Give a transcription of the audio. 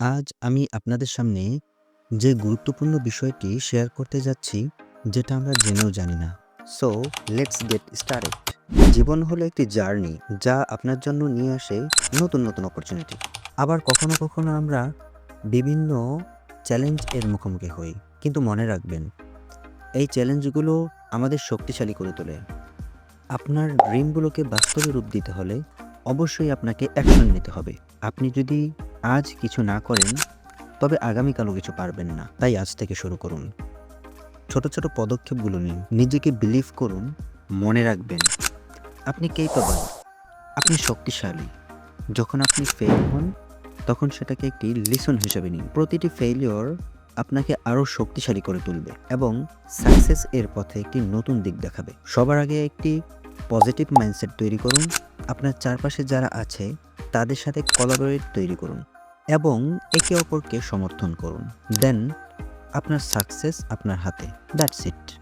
আজ আমি আপনাদের সামনে যে গুরুত্বপূর্ণ বিষয়টি শেয়ার করতে যাচ্ছি, যেটা আমরা জেনেও জানি না। So let's get started. জীবন হলো একটি জার্নি যা আপনার জন্য নিয়ে আসে নতুন নতুন অপরচুনিটি। আবার কখনো কখনো আমরা বিভিন্ন চ্যালেঞ্জ এর মুখোমুখি হই। কিন্তু মনে রাখবেন, এই চ্যালেঞ্জগুলো আমাদের শক্তিশালী করে তোলে। আপনার ড্রিমগুলোকে বাস্তবে রূপ দিতে হলে অবশ্যই আপনাকে অ্যাকশন নিতে হবে। আপনি যদি আজ কিছু না করেন, তবে আগামীকালও কিছু পারবেন না। তাই আজ থেকে শুরু করুন। ছোট ছোট পদক্ষেপগুলো নিন, নিজেকে বিলিভ করুন। মনে রাখবেন, আপনি কেপেবল, আপনি শক্তিশালী। যখন আপনি ফেল হন, তখন সেটাকে একটি লিসন হিসেবে নিন। প্রতিটি ফেইলিওর আপনাকে আরও শক্তিশালী করে তুলবে এবং সাকসেস এর পথে একটি নতুন দিক দেখাবে। সবার আগে একটি পজিটিভ মাইন্ডসেট তৈরি করুন। আপনার চারপাশে যারা আছে তাদের সাথে কোলাবোরেট তৈরি করুন এবং একে অপরকে সমর্থন করুন। দেন আপনার সাকসেস আপনার হাতে। That's it.